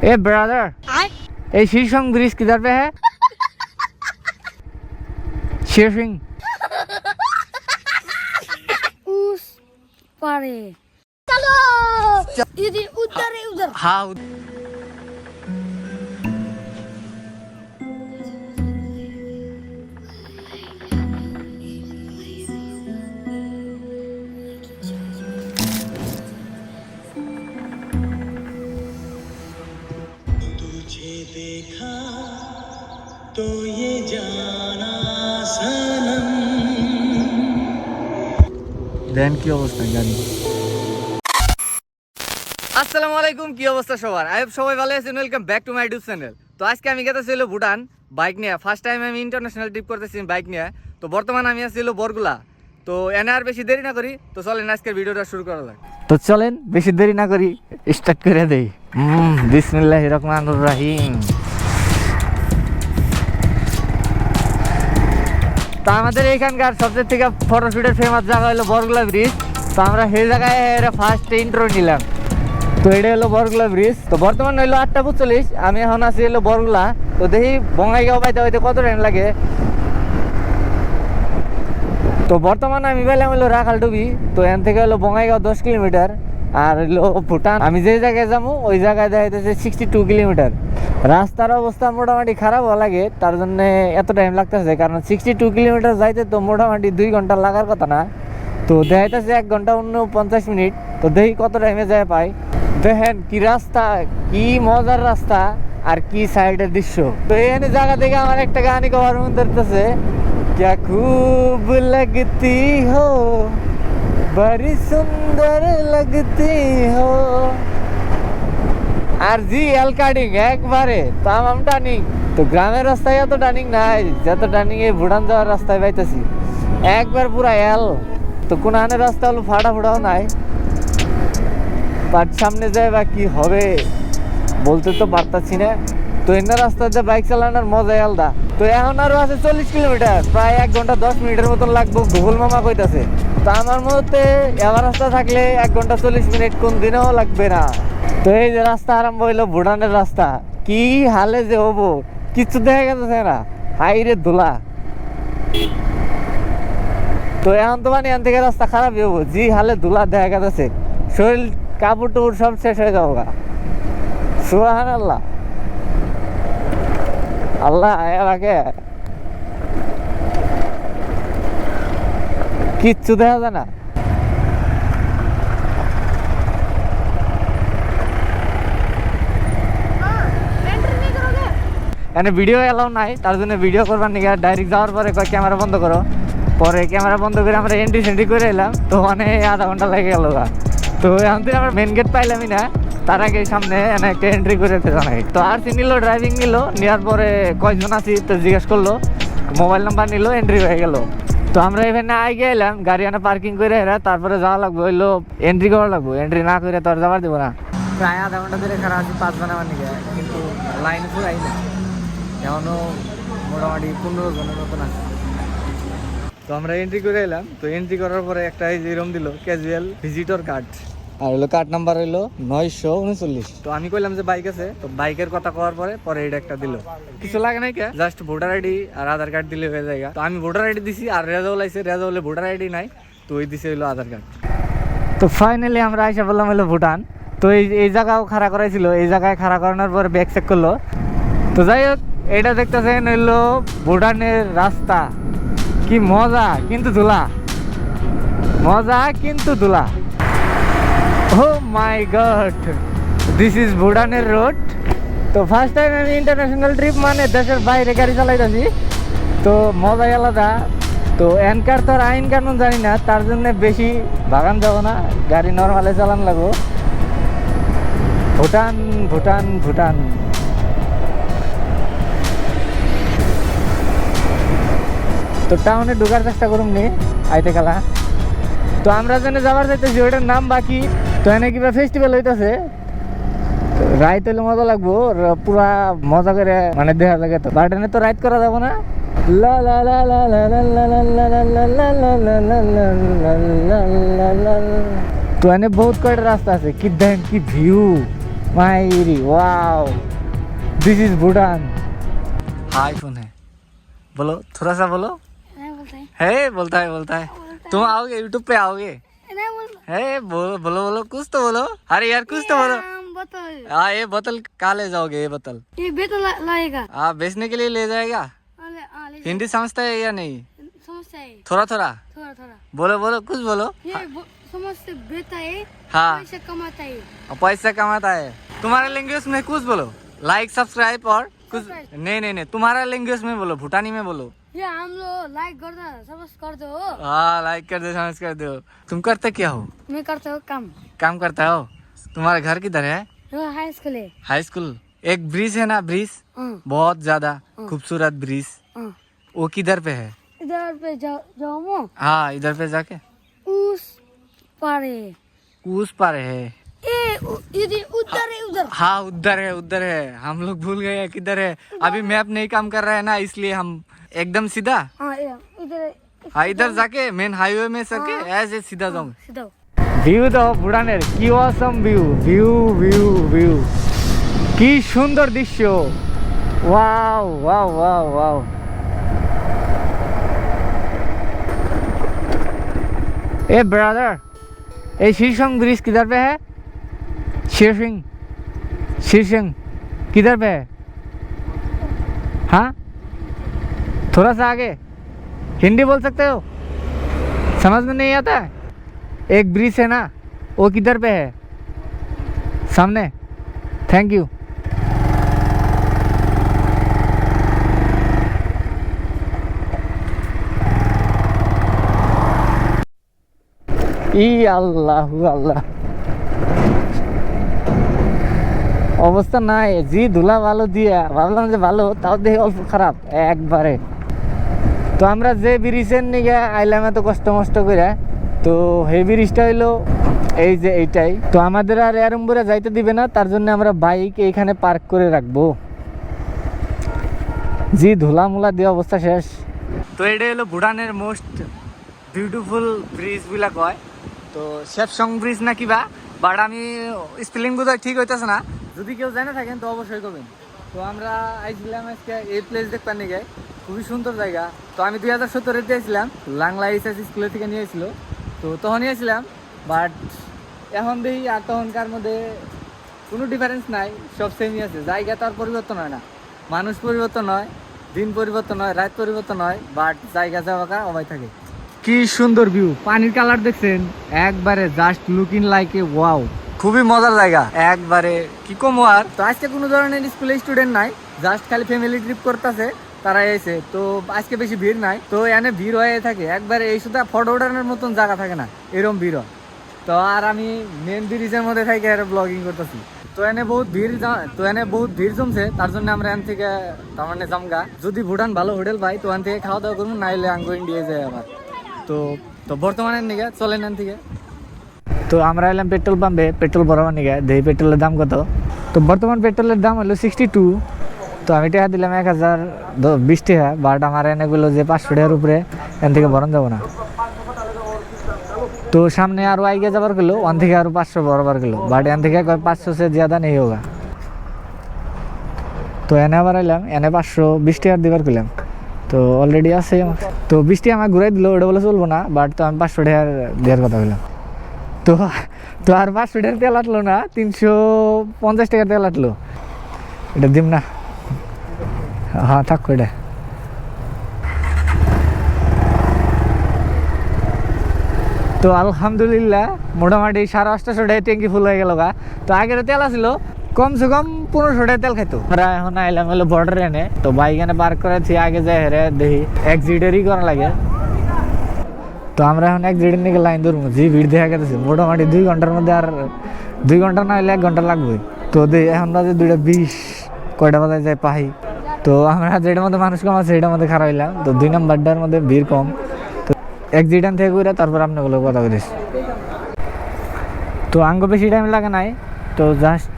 ए brother, ये शीशंग bridge किधर पे है? शीशंग उस पारे। चलो इधर उधर है उधर। हाँ देखा तो ये जाना सनम। দেন কি অবস্থা জানি। আসসালামু আলাইকুম, কি অবস্থা সবার? আই হোপ সবাই ভালো আছেন। Welcome back to my YouTube channel. তো আজকে আমি গেতেছি হলো ভুটান বাইক নিয়ে। ফার্স্ট টাইম আমি ইন্টারন্যাশনাল ট্রিপ করতেছি বাইক নিয়ে। তো বর্তমানে আমি আছি হলো বরগুলা। তো এনে আর বেশি দেরি না করি, তো চলেন আজকের ভিডিওটা শুরু করা যাক। তো চলেন বেশি দেরি না করি, স্টার্ট করে দেই। বিসমিল্লাহির রহমানির রহিম। তো আমাদের এইখানকার সবচেয়ে থেকে ফটোশুটের ফেমাস জায়গা হলো বরগুলা ব্রিজ। তো আমরা সেই জায়গায় ফার্স্ট ইন্ট্রো নিলাম। তো এটা হলো বরগুলা ব্রিজ। তো বর্তমানে হলো 8:45, আমি এখন আছি হলো বরগুলা। তো দেখি বঙ্গাইগাঁও পাইতে হইতে কত টাইম লাগে। তো বর্তমানে আমি পেলাম হলো রাখালডুবি। তো এখান থেকে হলো বঙ্গাইগাঁও 10 কিলোমিটার। আর হলো ভুটান আমি যে জায়গায় যাবো ওই জায়গায় দেখা যাচ্ছে 62 কিলোমিটার। রাস্তার অবস্থা মোটামুটি খারাপও লাগে, তার জন্য এত টাইম লাগতেছে। কারণ 62 কিলোমিটার যাইতে তো মোটামুটি 2 ঘন্টা লাগার কথা না। তো দেখাইতেছে 1 ঘন্টা 49 মিনিট। তো দেখি কত টাইমে যায় পাই। দেখেন কি রাস্তা, কি মজার রাস্তা আর কি সাইডের দৃশ্য। তো এখানে জায়গা থেকে আমার একটা গানই কভার মন ধরতেছে, क्या खूब लगती हो, बड़ी सुंदर लगती हो। আর জি এল কাটিং একবারে তামাম টার্নিং। তো গ্রামের রাস্তায় এত টার্নিং নাই, যত টার্নিং এই ভুটান যাওয়ার রাস্তায় পাইতেছি একবার পুরা এল। তো কোন আনের রাস্তা হলো ফাটা ফুটাও নাই, বাট সামনে যায় বা কি হবে বলতে তো পারতাছি না। তো এমনি রাস্তাতে বাইক চালানোর মজাই আলাদা। তো এখন আরো আছে 40 কিলোমিটার, প্রায় 1 ঘন্টা 10 মিনিটের মতন লাগবো গুগল মামা কইতাছে। তো আমার মতে এবার রাস্তা থাকলে 1 ঘন্টা 40 মিনিট কোন দিনেও লাগবে না। তো এই যে রাস্তা আরম্ভ হইলো ভুটানের রাস্তা, কি হালে যে হবো কিচ্ছু দেখা গেছে না, হাইরে ধুলা। তো এখন তো মানে এখান থেকে রাস্তা খারাপই হবো, জি হালে ধুলা দেখা গেছে। শরীর কাপড় টুপুর সব শেষ হয়ে যাবো গা। সুবহানাল্লাহ, আল্লাহ আমাকে কিচ্ছু দেখা যায় না। এখানে ভিডিও এলাও নাই, তার জন্য ভিডিও করবার নিয়ে ডাইরেক্ট যাওয়ার পরে কয় ক্যামেরা বন্ধ করো। পরে ক্যামেরা বন্ধ করে আমরা এন্ট্রি সেন্ট্রি করে এলাম। তো মানে আধা ঘন্টা লেগে গেল গা। তো এখন থেকে আমরা মেন গেট পাইলামই না, তার আগে সামনে একটা এন্ট্রি করে জানাই। তো আর সি নিল, ড্রাইভিং নিল, নেওয়ার পরে কয়জন আছি তো জিজ্ঞেস করলো, মোবাইল নাম্বার নিল, এন্ট্রি হয়ে গেল। তো আমরা এখানে আগে এলাম, গাড়ি আনা পার্কিং করে এরা, তারপরে যাওয়া লাগবো হইলো এন্ট্রি করা লাগবো। এন্ট্রি না করে তো আর যাবার দেবো না। প্রায় আধা ঘন্টা ধরে খারাপ আছি 5 বানাবার নিয়ে, কিন্তু লাইন পুরাই না, এখনও মোটামুটি 15 জনের মতন আছে। তো আমরা এন্ট্রি করে এলাম। তো এন্ট্রি করার পরে একটা এই যে এরকম দিল ক্যাজুয়াল ভিজিটর কার্ড, আর হলো কার্ড নাম্বার হইলো 939। তো আমি কইলাম যে বাইক আছে, তো বাইকের কথা কওয়ার পরে এটা একটা দিল। কিছু লাগে নাই, কে জাস্ট ভোটার আইডি আর আধার কার্ড দিলে হয়ে যায়। তো আমি ভোটার আইডি দিছি, আর রেজাউল আইছে, রেজাউলে ভোটার আইডি নাই, তো ওই দিছে হইলো আধার কার্ড। তো ফাইনালি আমরা আইসা বললাম হলো ভুটান। তো এই জায়গাও খাড়া করাইছিল, এই জায়গায় খাড়া করানোর পরে ব্যাক চেক করলো। তো যাই হোক, এটা দেখতেছেন হইলো ভুটানের রাস্তা, কি মজা কিন্তু ধুলা, মজা কিন্তু ধুলা। ও মাই গড, দিস ইজ ভুটানের রোড। তো ফার্স্ট টাইম আমি ইন্টারন্যাশনাল ট্রিপ মানে দেশের বাইরে গাড়ি চালাইতেছি, তো মজাই আলাদা। তো এনকার তো আর আইন কানুন জানি না, তার জন্য বেশি বাগান যাবো না, গাড়ি নর্মালে চালান লাগবো। ভুটান ভুটান ভুটান। তো টাউনে ঢোকার চেষ্টা করুন নি আইতে কালা। তো আমরা যেন যাবার চাইতেছি ওইটার নাম বাকি। তো এনে কিবা ফেস্টিভ্যাল হইতেছে, রাইড হইলে মজা লাগবো, পুরা মজা করে মানে দেখা লাগে। তো বাট এনে তো রাইড করা যাবো না। তো এনে বহুত কয়টা রাস্তা আছে, কি দেখেন কি ভিউ, मायरी वाओ दिस इज भूटान। हाय फोन है, बोलो थोड़ा सा बोलो। नहीं बोलते हैं। है बोलता है तुम आओगे यूट्यूब पे आओगे? नहीं बोलते। है बोलो बोलो बोलो कुछ तो बोलो। अरे यार कुछ तो बोलो। बोतल। हाँ ये बोतल कहाँ ले जाओगे? ये बोतल ये बेतल लाएगा। हाँ बेचने के लिए ले जाएगा। ले हिंदी समझता है या नहीं? समझता है। थोड़ा थोड़ा थोड़ा थोड़ा। बोलो बोलो कुछ बोलो। ये समझते बेटा है। हाँ पैसा कमाता है। पैसा कमाता है। तुम्हारे लैंग्वेज में कुछ बोलो, लाइक सब्सक्राइब और कुछ। नहीं तुम्हारा लैंग्वेज में बोलो, भूटानी में बोलो। ये हम लोग लाइक करता समझ कर दो। हाँ लाइक कर दो समझ कर दो। तुम करते क्या हो? मैं करता हूँ काम करता हो। तुम्हारा घर किधर है? हाई स्कूल है। High school. एक ब्रिज है ना, ब्रिज बहुत ज्यादा खूबसूरत ब्रिज, वो किधर पे है? इधर पे जाओ। हाँ इधर पे जाके उस पारे। उस पार है। इधर उधर है उधर। हाँ उधर है। हम लोग भूल गए हैं किधर है। अभी मैप नहीं काम कर रहा है ना, इसलिए हम एकदम सीधा इधर। हाँ इधर जाके मेन हाईवे में सके ऐसे सीधा जाऊंगा। सीधा। ভিউ দাও ভুটানের, কি awesome view view view view, কি সুন্দর দৃশ্য। Wow wow wow wow. ए ब्रदर ये शीर्षंग ब्रिज किधर पे है? शीर्षंग किधर पे है? हाँ थोड़ा सा आगे। हिंदी बोल सकते हो? समझ में नहीं आता है? एक ब्रिज है ना, वो किधर पे है? सामने। Thank you. ই আল্লাহ আল্লাহ, অবস্থা নাই। জি ধুলা ভালো দিয়া ভাবলাম যে ভালো, তাও দেখে অল্প খারাপ একবারে। তো আমরা যে ব্রিজের নিয়ে আইলাম এত কষ্ট মষ্ট করে, তো এই ব্রিজটা হইলো এই যে এইটাই। তো আমাদের আর এরমপুরে যাইতে দিবে না, তার জন্য আমরা বাইক এইখানে পার্ক করে রাখবো। জি ধুলা মুলা দিয়ে অবস্থা শেষ। তো এটা হলো ভুটানের মোস্ট বিউটিফুল ব্রিজ গুলা কয়। তো শেপসং ব্রিজ না কিবা, বাট আমি স্পেলিং বোধহয় ঠিক হইতেছে না, যদি কেউ জানে থাকেন তো অবশ্যই করবেন। তো আমরা আইছিলাম আজকে এই প্লেস দেখবার নিয়ে, খুবই সুন্দর জায়গা। তো আমি 2017 দিয়েছিলাম, লাংলা এসএস স্কুলের থেকে নিয়েছিল, তো তখন নিয়েছিলাম। বাট এখন দেখি আর তখনকার মধ্যে কোনো ডিফারেন্স নাই, সব সেমই আছে। জায়গা তো আর পরিবর্তন হয় না, মানুষ পরিবর্তন হয়, দিন পরিবর্তন হয়, রাত পরিবর্তন হয়, বাট জায়গা যাওয়া অবাই থাকে। কি সুন্দর ভিউ, পানির কালার দেখছেন একবারে just looking like a wow. খুবই মজার জায়গা একবারে, কি কম আর। তো আজকে কোনো ধরনের স্কুলে স্টুডেন্ট নাই, জাস্ট খালি ফ্যামিলি ট্রিপ করতেছে, তারা এসে। তো আজকে বেশি ভিড় নাই, তো এনে ভিড় হয়ে থাকে একবারে। এই শুধু ফটো ওঠানোর মতন জায়গা থাকে না, এরকম ভিড় হয়। তো আর আমি মেন ব্রিজের মধ্যে থাকি আর ব্লগিং করতেছি। তো এনে বহুত ভিড় জমছে, তার জন্য আমরা এখান থেকে তার মানে জামগা। যদি ভুটান ভালো হোটেল পাই তো এখান থেকে খাওয়া দাওয়া করবো, নাইলে আঙ্গো ইন্ডিয়া যায় আবার। তো বর্তমানে নিগে চলেন এখান থেকে। তো আমরা এলাম পেট্রোল পাম্পে পেট্রোল ভরাবার নিগে, দেখি পেট্রোলের দাম কত। তো বর্তমান পেট্রোলের দাম হলো 62। তো আমি টাকা দিলাম 1020 টাকা, বাট আমার এনে গুলো যে 500 টাকার উপরে এখান থেকে ভরান যাবো না। তো সামনে আরো আগে যাবার গেলো, ওখান থেকে আরো 500 বরাবার গেলো, বাট এখান থেকে 500 से ज़्यादा नहीं होगा। তো এনে আবার এলাম, এনে 520 টাকার দিবার গেলাম। তো অলরেডি আছে আমার। তো 20 টাকা আমাকে ঘুরাই দিল, ওটা বলে চলবো না, বাট তো আমি 500 টাকার দেওয়ার কথা বললাম। তো আর 500 টাকার তেল আটলো না, 350 টাকার তেল আটলো। এটা দিম না, হ্যাঁ থাকো এটা। তো আলহামদুলিল্লাহ মোটামুটি 850 টাকায় ট্যাঙ্কি ফুল হয়ে গেল গা। তো আগের তেল আসলো কমসে কম 1500 টাকা তেল খাইতো। আমরা এখন আইলাম হলো বর্ডার এনে। তো বাইক এনে পার্ক করেছি, আগে যাই হেরে দেখি এক্সিটেরই করা লাগে। তো আমরা এখন এক্সিটের নিয়ে লাইন ধরবো, যে ভিড় দেখা গেছে মোটামুটি 2 ঘন্টার মধ্যে, আর 2 ঘন্টা না হলে 1 ঘন্টা লাগবে। তো এখন বাজে 2:20, কয়টা বাজায় যায় পাই। তো আমরা যেটার মধ্যে মানুষ কম আছে সেটার মধ্যে খারাপ হইলাম। তো 2 নম্বরটার মধ্যে ভিড় কম। তো এক্সিডেন্ট থেকে ঘুরে তারপর আপনাগুলো কথা বলিস। তো আঙ্গ বেশি টাইম লাগে নাই, তো জাস্ট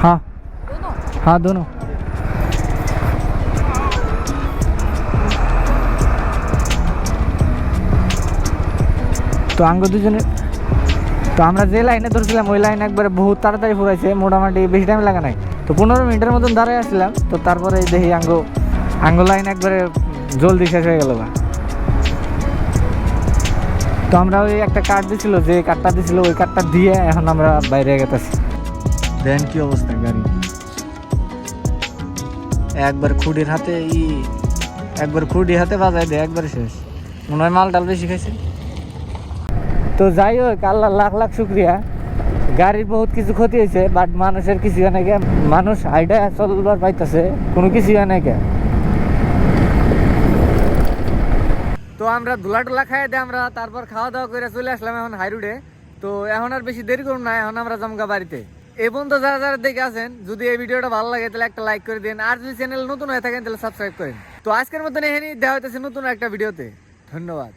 हाँ हाँ दोनों। তো আঙ্গ দুজনে তো আমরা যে লাইনে ধরছিলাম ওই লাইন একবারে বহুত তাড়াতাড়ি ফুরাইছে, মোটামুটি বেশি টাইম লাগে নাই। তো 15 মিনিটের মতন দাঁড়ায় আসছিলাম। তো তারপরে দেখি আঙ্গো লাইন একবারে জলদি শেষ হয়ে গেল। তো আমরা ওই একটা কার্ড দিছিল, যে কার্ডটা দিছিল ওই কার্ডটা দিয়ে এখন আমরা বাইরে গেতেছি। দেখেন কি অবস্থা গাড়ি, একবার খুঁটির হাতে বাজায় দেয়, একবার শেষ। মনে হয় মাল ডাল বেশি খাইছে। তো যাই হোক, আল্লাহ লাখ লাখ শুক্রিয়া, গাড়ির বহুত কিছু ক্ষতি হয়েছে, বাট মানুষের কিছু হয় নাই। মানুষ হাইডা চলবার পাইতেছে, কোনো কিছু হয় নাই। তো আমরা ধুলা খাই দিয়ে আমরা তারপর খাওয়া দাওয়া করে চলে আসলাম এখন হাই রোডে। তো এখন আর বেশি দেরি করুন না, এখন আমরা জমকা বাড়িতে। এই পর্যন্ত যারা যারা দেখে আছেন, যদি এই ভিডিওটা ভালো লাগে তাহলে একটা লাইক করে দিন, আর যদি চ্যানেল নতুন হয়ে থাকেন তাহলে সাবস্ক্রাইব করেন। তো আজকের মতন এখানেই দেওয়া হইতেছে নতুন একটা ভিডিওতে। ধন্যবাদ।